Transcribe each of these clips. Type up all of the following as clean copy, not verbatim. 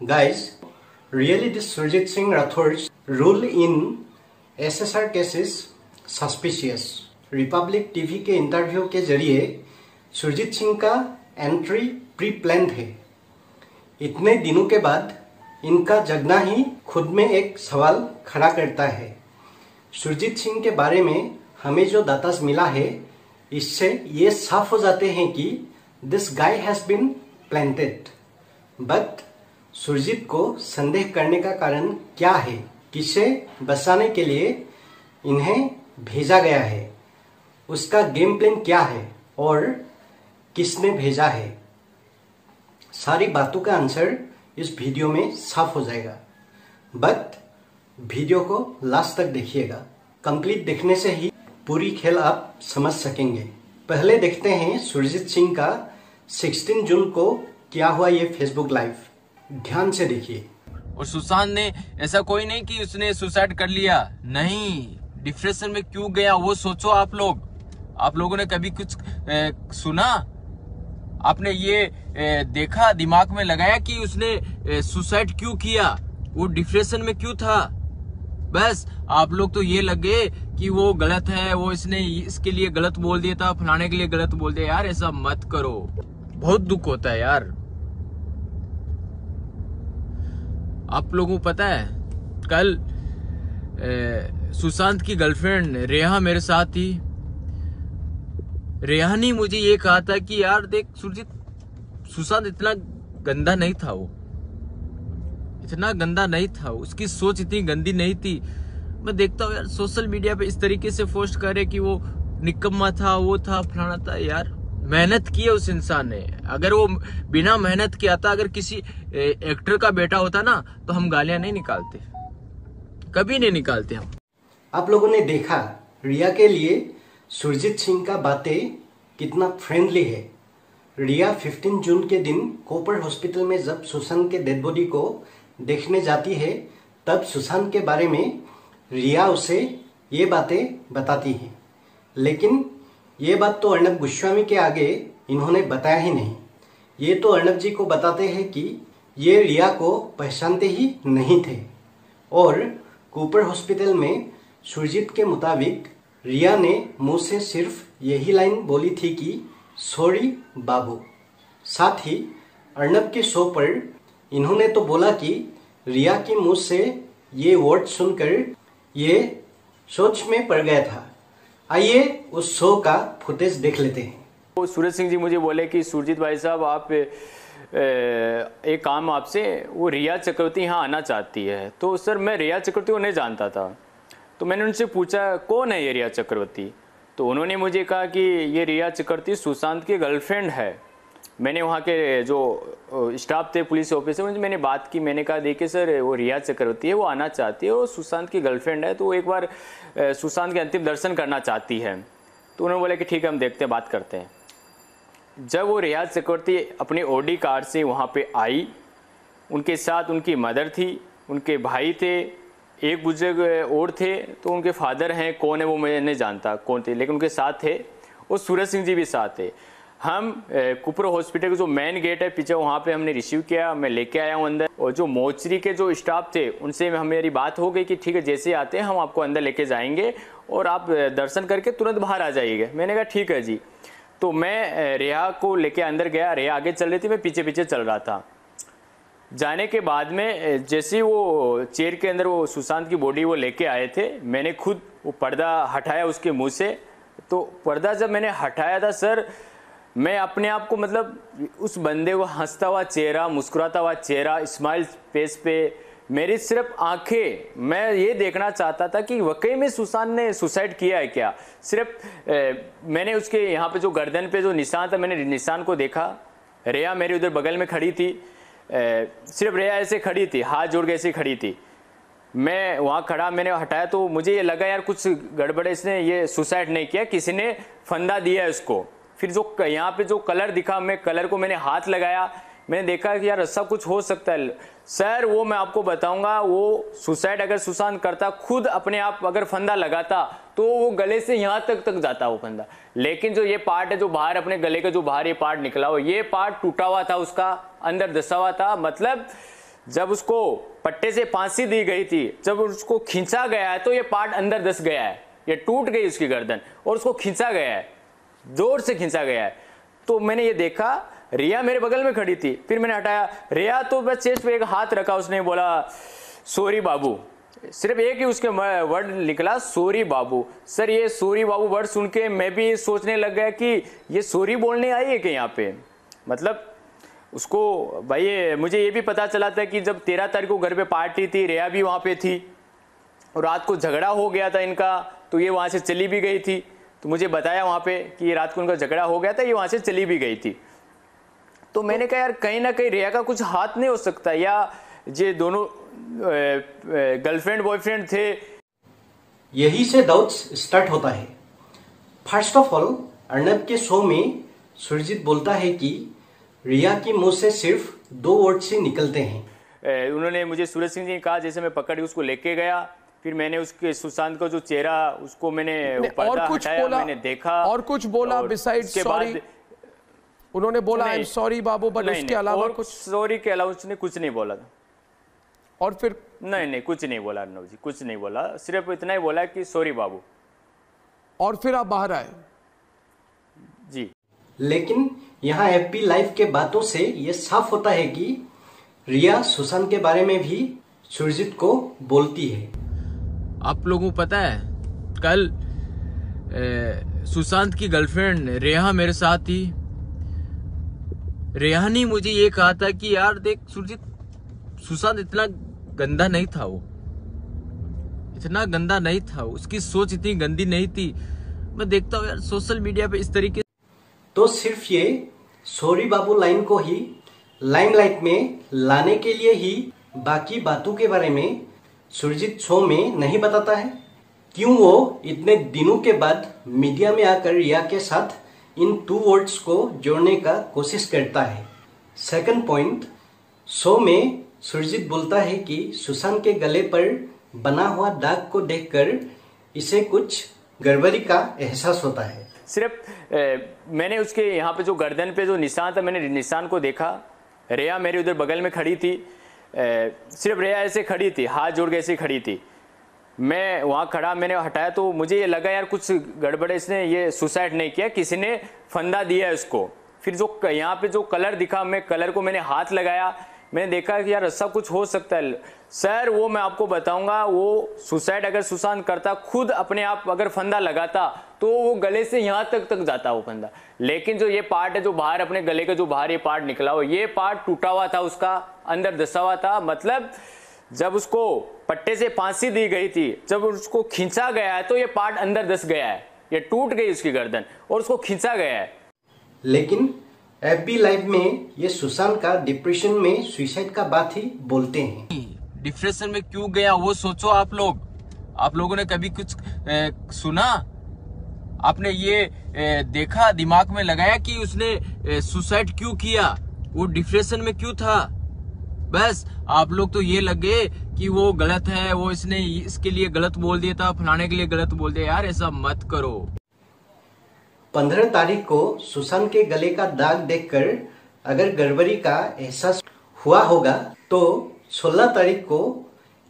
Guys, really this Surjit Singh Rathor's role in SSR case is suspicious. Republic TV के interview के जरिए सुरजीत सिंह का entry pre plan है। इतने दिनों के बाद इनका जगना ही खुद में एक सवाल खड़ा करता है। सुरजीत सिंह के बारे में हमें जो डाटास मिला है, इससे ये साफ हो जाते हैं कि this guy has been planted. But Surjit को संदेह करने का कारण क्या है? किसे बचाने के लिए इन्हें भेजा गया है? उसका गेम प्लान क्या है और किसने भेजा है? सारी बातों का आंसर इस वीडियो में साफ हो जाएगा। बट वीडियो को लास्ट तक देखिएगा। कंप्लीट देखने से ही पूरी खेल आप समझ सकेंगे। पहले देखते हैं सुरजीत सिंह का 16 जून को क्या हुआ ये फेसबुक लाइव। ध्यान से देखिए। और सुशांत ने ऐसा कोई नहीं कि उसने सुसाइड कर लिया, नहीं, डिप्रेशन में क्यों गया वो सोचो। आप लोगों ने कभी कुछ सुना? आपने ये देखा, दिमाग में लगाया कि उसने सुसाइड क्यों किया, वो डिप्रेशन में क्यों था? बस आप लोग तो ये लगे कि वो गलत है, वो इसने इसके लिए गलत बोल दिया था, फलाने के लिए गलत बोल दिया। यार ऐसा मत करो, बहुत दुख होता है यार। आप लोगों को पता है कल सुशांत की गर्लफ्रेंड रेहा मेरे साथ थी। रेहा ने मुझे ये कहा था कि यार देख सुशांत इतना गंदा नहीं था, वो इतना गंदा नहीं था, उसकी सोच इतनी गंदी नहीं थी। मैं देखता हूँ यार सोशल मीडिया पे इस तरीके से पोस्ट करे कि वो निकम्मा था, वो था, फलाना था। यार मेहनत की है उस इंसान ने। अगर वो बिना मेहनत किया था, अगर किसी एक्टर का बेटा होता ना, तो हम गालियां नहीं निकालते, कभी नहीं निकालते हम। आप लोगों ने देखा रिया के लिए सुरजीत सिंह का बातें कितना फ्रेंडली है। रिया 15 जून के दिन कोपर हॉस्पिटल में जब सुशांत के डेड बॉडी को देखने जाती है, तब सुशांत के बारे में रिया उसे ये बातें बताती है। लेकिन ये बात तो अर्नब गोस्वामी के आगे इन्होंने बताया ही नहीं। ये तो अर्नब जी को बताते हैं कि ये रिया को पहचानते ही नहीं थे। और कूपर हॉस्पिटल में सुरजीत के मुताबिक रिया ने मुंह से सिर्फ यही लाइन बोली थी कि सॉरी बाबू। साथ ही अर्नब के शो पर इन्होंने तो बोला कि रिया के मुंह से ये वर्ड सुनकर ये सोच में पड़ गया था। आइए उस शो का फुटेज देख लेते हैं। तो सूरज सिंह जी मुझे बोले कि सुरजीत भाई साहब आप एक काम आपसे, वो रिया चक्रवर्ती यहाँ आना चाहती है। तो सर मैं रिया चक्रवर्ती को नहीं जानता था, तो मैंने उनसे पूछा कौन है ये रिया चक्रवर्ती? तो उन्होंने मुझे कहा कि ये रिया चक्रवर्ती सुशांत की गर्लफ्रेंड है। मैंने वहाँ के जो स्टाफ थे, पुलिस ऑफिसर, उनसे मैंने बात की। मैंने कहा देखिए सर, वो रिया चक्रवर्ती है, वो आना चाहती है, वो सुशांत की गर्लफ्रेंड है, तो वो एक बार सुशांत के अंतिम दर्शन करना चाहती है। तो उन्होंने बोला कि ठीक है, हम देखते हैं, बात करते हैं। जब वो रिया चक्रवर्ती अपनी ऑडी कार से वहाँ पे आई, उनके साथ उनकी मदर थी, उनके भाई थे, एक बुजुर्ग और थे। तो उनके फादर हैं, कौन है वो मैं नहीं जानता कौन थे, लेकिन उनके साथ थे। और सूरज सिंह जी भी साथ थे। हम कुपर हॉस्पिटल के जो मेन गेट है पीछे, वहाँ पे हमने रिसीव किया, मैं लेके आया हूँ अंदर। और जो मोचरी के जो स्टाफ थे उनसे मेरी बात हो गई कि ठीक है, जैसे आते हैं हम आपको अंदर लेके जाएंगे और आप दर्शन करके तुरंत बाहर आ जाइएगा। मैंने कहा ठीक है जी। तो मैं रेहा को लेके अंदर गया, रेहा आगे चल रही थी, मैं पीछे पीछे चल रहा था। जाने के बाद में जैसे वो चेयर के अंदर वो सुशांत की बॉडी वो लेके आए थे, मैंने खुद वो पर्दा हटाया उसके मुंह से। तो पर्दा जब मैंने हटाया था सर, मैं अपने आप को मतलब उस बंदे को हंसता हुआ चेहरा, मुस्कुराता हुआ चेहरा, स्माइल फेस पे, मेरी सिर्फ आंखें, मैं ये देखना चाहता था कि वाकई में सुशांत ने सुसाइड किया है क्या। सिर्फ मैंने उसके यहाँ पे जो गर्दन पे जो निशान था, मैंने निशान को देखा। रेया मेरी उधर बगल में खड़ी थी, सिर्फ रेया ऐसे खड़ी थी, हाथ जोड़ के ऐसे खड़ी थी। मैं वहाँ खड़ा, मैंने हटाया तो मुझे ये लगा यार कुछ गड़बड़, इसने ये सुसाइड नहीं किया, किसी ने फंदा दिया है उसको। फिर जो यहाँ पे जो कलर दिखा, मैं कलर को मैंने हाथ लगाया, मैंने देखा कि यार ऐसा कुछ हो सकता है। सर वो मैं आपको बताऊंगा, वो सुसाइड अगर सुशांत करता, खुद अपने आप अगर फंदा लगाता, तो वो गले से यहाँ तक जाता वो फंदा। लेकिन जो ये पार्ट है, जो बाहर अपने गले का जो बाहर ये पार्ट निकला हो, ये पार्ट टूटा हुआ था, उसका अंदर धसा हुआ था। मतलब जब उसको पट्टे से फांसी दी गई थी, जब उसको खींचा गया है तो ये पार्ट अंदर धस गया है, ये टूट गई उसकी गर्दन और उसको खींचा गया है, जोर से खींचा गया है। तो मैंने ये देखा, रिया मेरे बगल में खड़ी थी, फिर मैंने हटाया, रिया तो बस चेस्ट पे एक हाथ रखा, उसने बोला सॉरी बाबू, सिर्फ एक ही उसके वर्ड निकला, सॉरी बाबू। सर ये सॉरी बाबू वर्ड सुन के मैं भी सोचने लग गया कि ये सॉरी बोलने आई है कि यहाँ पे, मतलब उसको भाई मुझे ये भी पता चला था कि जब 13 तारीख को घर पे पार्टी थी, रिया भी वहाँ पे थी और रात को झगड़ा हो गया था इनका, तो ये वहाँ से चली भी गई थी। तो मुझे बताया वहाँ पे कि रात को उनका झगड़ा हो गया था, ये वहाँ से चली भी गई थी। तो मैंने कहा यार कहीं ना कहीं रिया का कुछ हाथ नहीं हो सकता, या ये दोनों गर्लफ्रेंड बॉयफ्रेंड थे। यही से डाउट्स स्टार्ट होता है। फर्स्ट ऑफ ऑल अर्नब के शो में सुरजीत बोलता है कि रिया की मुंह से सिर्फ 2 वर्ड से निकलते हैं। उन्होंने मुझे सूरज सिंह जी ने कहा, जैसे मैं पकड़ के उसको लेके गया, फिर मैंने उसके सुशांत का जो चेहरा उसको मैंने पर्दा हटाया, मैंने देखा और कुछ बोला बिसाइड सॉरी, उन्होंने बोला I am sorry Babu, but उसके अलावा कुछ सॉरी के अलावा उसने कुछ नहीं बोला। और फिर नहीं कुछ नहीं बोला अर्नब जी, कुछ नहीं बोला, सिर्फ इतना ही बोला कि सॉरी बाबू। और फिर आप बाहर आए जी। लेकिन यहाँ एफपी लाइव के बातों से ये साफ होता है कि रिया सुशांत के बारे में भी सुरजीत को बोलती है। आप लोगों को पता है कल सुशांत की गर्लफ्रेंड रेहा मेरे साथ थी। रेहा ने मुझे ये कहा था कि यार देख सुरजीत, सुशांत इतना गंदा नहीं था, वो इतना गंदा नहीं था, उसकी सोच इतनी गंदी नहीं थी। मैं देखता हूँ यार सोशल मीडिया पे इस तरीके। तो सिर्फ ये सॉरी बाबू लाइन को ही लाइमलाइट में लाने के लिए ही बाकी बातों के बारे में सुरजीत शो में नहीं बताता है। क्यों वो इतने दिनों के बाद मीडिया में आकर रिया के साथ इन 2 वर्ड्स को जोड़ने का कोशिश करता है। सेकंड पॉइंट, शो में सुरजीत बोलता है कि सुशांत के गले पर बना हुआ दाग को देखकर इसे कुछ गड़बड़ी का एहसास होता है। सिर्फ मैंने उसके यहाँ पे जो गर्दन पे जो निशान था, मैंने निशान को देखा। रिया मेरे उधर बगल में खड़ी थी, सिर्फ रिया ऐसे खड़ी थी, हाथ जोड़ के ऐसे खड़ी थी। मैं वहाँ खड़ा, मैंने हटाया तो मुझे ये लगा यार कुछ गड़बड़ है, इसने ये सुसाइड नहीं किया, किसी ने फंदा दिया है इसको। फिर जो यहाँ पे जो कलर दिखा, मैं कलर को मैंने हाथ लगाया, मैंने देखा कि यार ऐसा कुछ हो सकता है। सर वो मैं आपको बताऊंगा, वो सुसाइड अगर सुशांत करता, खुद अपने आप अगर फंदा लगाता तो वो गले से यहाँ तक जाता वो फंदा। लेकिन जो ये पार्ट है जो बाहर अपने गले का जो बाहर ये पार्ट निकला हो, ये पार्ट टूटा हुआ था, उसका अंदर धसा हुआ था। मतलब जब उसको पट्टे से फांसी दी गई थी, जब उसको खींचा गया है तो ये पार्ट अंदर धस गया है, ये टूट गई उसकी गर्दन और उसको खींचा गया है। लेकिन एफबी लाइव में ये सुशांत का डिप्रेशन में सुसाइड का बात ही बोलते हैं। डिप्रेशन में क्यों गया वो सोचो आप लोग। आप लोगों ने कभी कुछ सुना? आपने ये देखा, दिमाग में लगाया कि उसने सुसाइड क्यों किया, वो डिप्रेशन में क्यों था? बस आप लोग तो ये लगे कि वो गलत है, वो इसने इसके लिए गलत बोल दिया था, फलाने के लिए गलत बोल दिया। यार ऐसा मत करो। 15 तारीख को सुशांत के गले का दाग देखकर अगर गड़बड़ी का एहसास हुआ होगा तो 16 तारीख को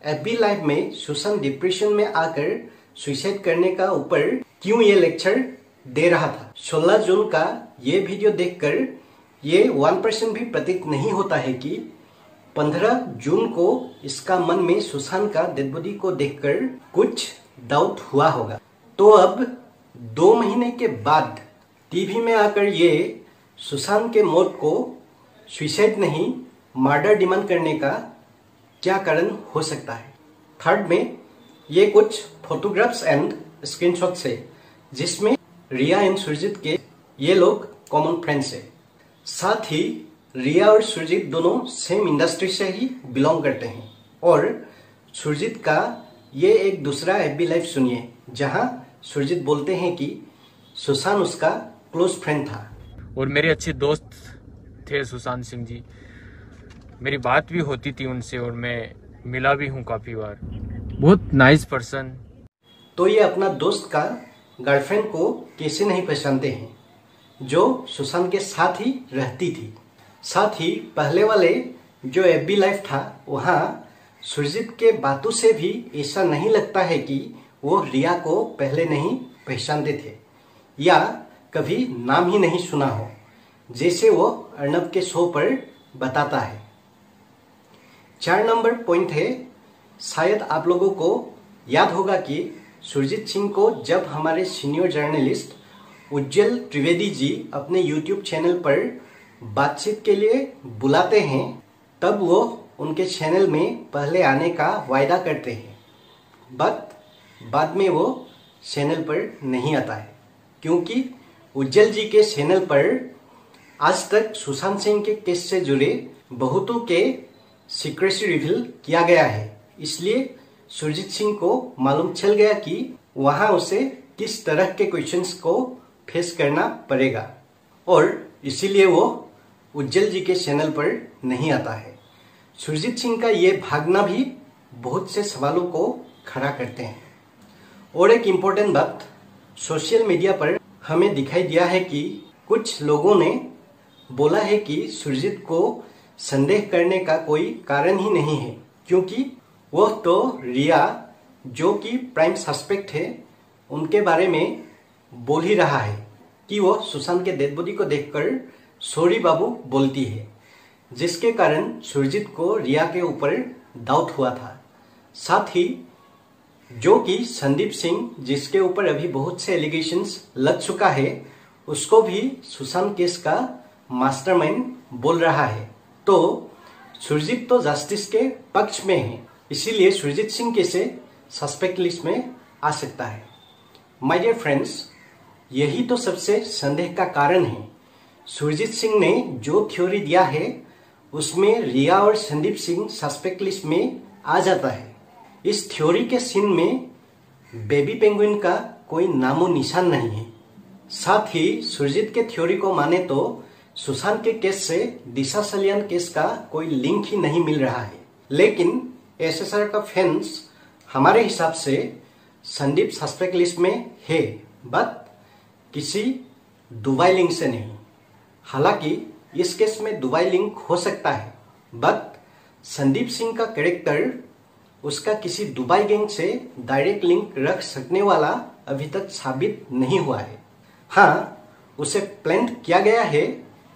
एफबी लाइव में सुशांत डिप्रेशन में आकर सुसाइड करने का ऊपर क्यों ये लेक्चर दे रहा था। 16 जून का ये वीडियो देखकर ये 1% भी प्रतीत नहीं होता है कि 15 जून को इसका मन में सुशांत का डेड बॉडी को देखकर कुछ डाउट हुआ होगा। तो अब 2 महीने के बाद टीवी में आकर ये सुशांत के मौत को सुसाइड नहीं मर्डर डिमांड करने का क्या कारण हो सकता है। थर्ड में ये कुछ फोटोग्राफ्स एंड स्क्रीनशॉट्स है जिसमें रिया एंड सुरजीत के ये लोग कॉमन फ्रेंड्स है। साथ ही रिया और सुरजीत दोनों सेम इंडस्ट्री से ही बिलोंग करते हैं। और सुरजीत का ये एक दूसरा एफबी लाइव सुनिए जहां सुरजीत बोलते हैं कि सुशांत उसका क्लोज फ्रेंड था और मेरे अच्छे दोस्त थे सुशांत सिंह जी। मेरी बात भी होती थी उनसे और मैं मिला भी हूँ काफी बार। बहुत नाइस पर्सन। तो ये अपना दोस्त का गर्लफ्रेंड को कैसे नहीं पहचानते हैं जो सुशांत के साथ ही रहती थी। साथ ही पहले वाले जो FB लाइव था वहाँ सुरजीत के बातों से भी ऐसा नहीं लगता है कि वो रिया को पहले नहीं पहचानते थे या कभी नाम ही नहीं सुना हो, जैसे वो अर्नब के शो पर बताता है। 4 नंबर पॉइंट है, शायद आप लोगों को याद होगा कि सुरजीत सिंह को जब हमारे सीनियर जर्नलिस्ट उज्जवल त्रिवेदी जी अपने YouTube चैनल पर बातचीत के लिए बुलाते हैं, तब वो उनके चैनल में पहले आने का वायदा करते हैं, बट बाद में वो चैनल पर नहीं आता है, क्योंकि उज्जवल जी के चैनल पर आज तक सुशांत सिंह के केस से जुड़े बहुतों के सीक्रेसी रिवील किया गया है। इसलिए सुरजीत सिंह को मालूम चल गया कि वहां उसे किस तरह के क्वेश्चंस को फेस करना पड़ेगा और इसीलिए वो उज्जवल जी के चैनल पर नहीं आता है। सुरजीत सिंह का ये भागना भी बहुत से सवालों को खड़ा करते हैं। और एक इम्पोर्टेंट बात, सोशल मीडिया पर हमें दिखाई दिया है कि कुछ लोगों ने बोला है कि सुरजीत को संदेह करने का कोई कारण ही नहीं है, क्योंकि वह तो रिया जो कि प्राइम सस्पेक्ट है उनके बारे में बोल ही रहा है कि वो सुशांत के डेड बॉडी को देखकर सॉरी बाबू बोलती है, जिसके कारण सुरजीत को रिया के ऊपर डाउट हुआ था। साथ ही जो कि संदीप सिंह, जिसके ऊपर अभी बहुत से एलिगेशंस लग चुका है, उसको भी सुशांत केस का मास्टरमाइंड बोल रहा है। तो सुरजीत तो जस्टिस के पक्ष में है, इसीलिए सुरजीत सिंह कैसे सस्पेक्ट लिस्ट में आ सकता है। माय डियर फ्रेंड्स, यही तो सबसे संदेह का कारण है। सुरजीत सिंह ने जो थ्योरी दिया है उसमें रिया और संदीप सिंह सस्पेक्ट लिस्ट में आ जाता है। इस थ्योरी के सीन में बेबी पेंगुइन का कोई नामो निशान नहीं है। साथ ही सुरजीत के थ्योरी को माने तो सुशांत के केस से दिशा सलियान केस का कोई लिंक ही नहीं मिल रहा है। लेकिन SSR का फैंस हमारे हिसाब से संदीप सस्पेक्ट लिस्ट में है, बट किसी दुबई लिंक से नहीं। हालांकि इस केस में दुबई लिंक हो सकता है, बट संदीप सिंह का कैरेक्टर उसका किसी दुबई गैंग से डायरेक्ट लिंक रख सकने वाला अभी तक साबित नहीं हुआ है। हाँ, उसे प्लान किया गया है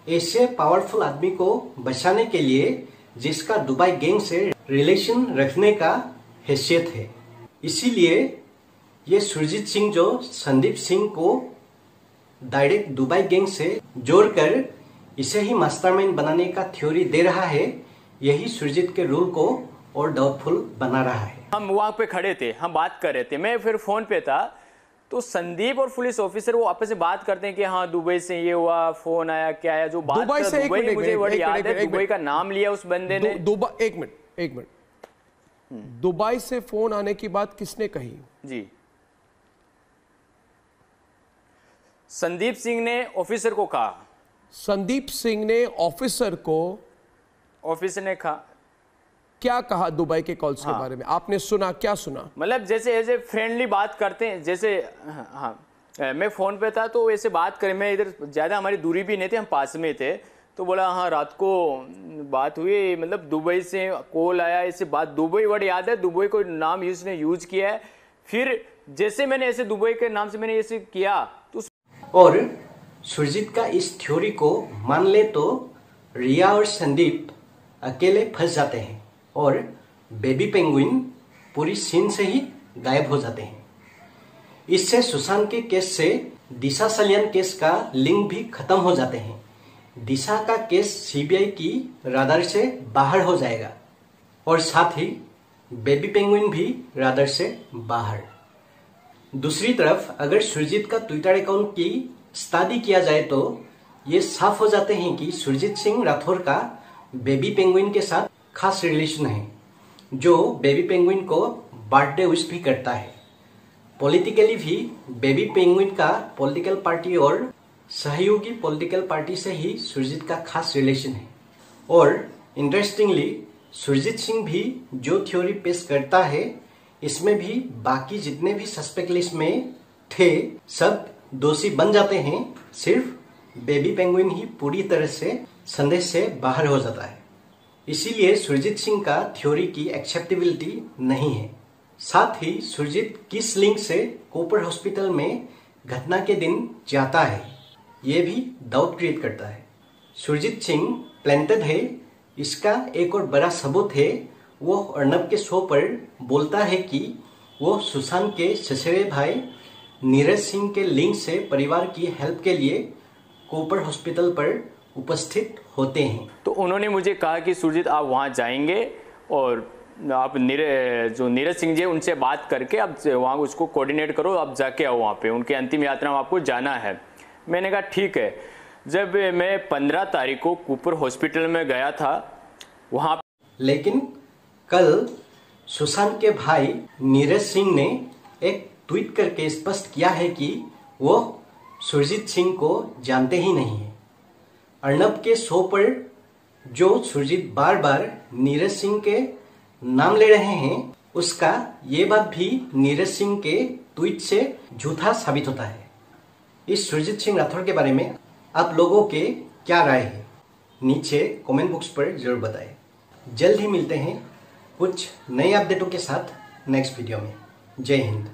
ऐसे पावरफुल आदमी को बचाने के लिए जिसका दुबई गैंग से रिलेशन रखने का हैसियत है। इसीलिए ये सुरजीत सिंह जो संदीप सिंह को डायरेक्ट दुबई गैंग से जोड़कर इसे ही मास्टरमाइंड बनाने का थ्योरी दे रहा है, यही सुरजीत के रूल को और डाउटफुल बना रहा है। हम वहां पे खड़े थे, हम बात कर रहे थे, मैं फिर फोन पे था, तो संदीप और पुलिस ऑफिसर वो आपस में बात करते हैं कि हाँ दुबई से ये हुआ, फोन आया, क्या आया, जो बात दुबई से दुबई मुझे बड़ी याद है, दुबई का नाम लिया उस बंदे ने। एक मिनट दुबई से फोन आने की बात किसने कही? जी, संदीप सिंह ने ऑफिसर को कहा। संदीप सिंह ने ऑफिसर को, ऑफिसर ने कहा, क्या कहा दुबई के कॉल्स के बारे में? आपने सुना? क्या सुना? मतलब जैसे ऐसे फ्रेंडली बात करते हैं, जैसे हाँ मैं फोन पे था तो ऐसे बात करें, मैं इधर ज्यादा हमारी दूरी भी नहीं थी, हम पास में थे, तो बोला हाँ रात को बात हुई, मतलब दुबई से कॉल आया, ऐसे बात, दुबई वर्ड याद है, दुबई को नाम उसने यूज किया है। फिर जैसे मैंने ऐसे दुबई के नाम से मैंने ऐसे किया तो और सुरजीत का इस थ्योरी को मान ले तो रिया और संदीप अकेले फंस जाते हैं और बेबी पेंगुइन पूरी सीन से ही गायब हो जाते हैं। इससे सुशांत के केस से दिशा सलियान केस का लिंक भी खत्म हो जाते हैं। दिशा का केस सीबीआई की राडार से बाहर हो जाएगा और साथ ही बेबी पेंगुइन भी राडार से बाहर। दूसरी तरफ अगर सुरजीत का ट्विटर अकाउंट की स्टडी किया जाए तो ये साफ हो जाते हैं कि सुरजीत सिंह राठौर का बेबी पेंगुइन के साथ खास रिलेशन है, जो बेबी पेंगुइन को बर्थडे विश भी करता है। पॉलिटिकली भी बेबी पेंगुइन का पॉलिटिकल पार्टी और सहयोगी पॉलिटिकल पार्टी से ही सुरजीत का खास रिलेशन है। और इंटरेस्टिंगली सुरजीत सिंह भी जो थ्योरी पेश करता है इसमें भी बाकी जितने भी सस्पेक्ट लिस्ट में थे सब दोषी बन जाते हैं, सिर्फ बेबी पेंगुइन ही पूरी तरह से संदेह से बाहर हो जाता है। इसीलिए सुरजीत सिंह का थ्योरी की एक्सेप्टेबिलिटी नहीं है। साथ ही सुरजीत किस लिंक से कोपर हॉस्पिटल में घटना के दिन जाता है, ये भी डाउट क्रिएट करता है। सुरजीत सिंह प्लांटेड है, इसका एक और बड़ा सबूत है, वो अर्नब के शो पर बोलता है कि वो सुशांत के ससुरे भाई नीरज सिंह के लिंक से परिवार की हेल्प के लिए कोपर हॉस्पिटल पर उपस्थित होते हैं। तो उन्होंने मुझे कहा कि सुरजीत आप वहाँ जाएंगे और आप जो नीरज सिंह जी उनसे बात करके आप वहाँ उसको कोऑर्डिनेट करो, आप जाके आओ वहाँ पे, उनकी अंतिम यात्रा में आपको जाना है। मैंने कहा ठीक है। जब मैं 15 तारीख को कोपर हॉस्पिटल में गया था वहाँ, लेकिन कल सुशांत के भाई नीरज सिंह ने एक ट्वीट करके स्पष्ट किया है कि वो सुरजीत सिंह को जानते ही नहीं है। अर्नब के शो पर जो सुरजीत बार बार नीरज सिंह के नाम ले रहे हैं, उसका ये बात भी नीरज सिंह के ट्वीट से झूठा साबित होता है। इस सुरजीत सिंह राठौर के बारे में आप लोगों के क्या राय है, नीचे कमेंट बॉक्स पर जरूर बताएं। जल्द ही मिलते हैं कुछ नए अपडेटों के साथ नेक्स्ट वीडियो में। जय हिंद।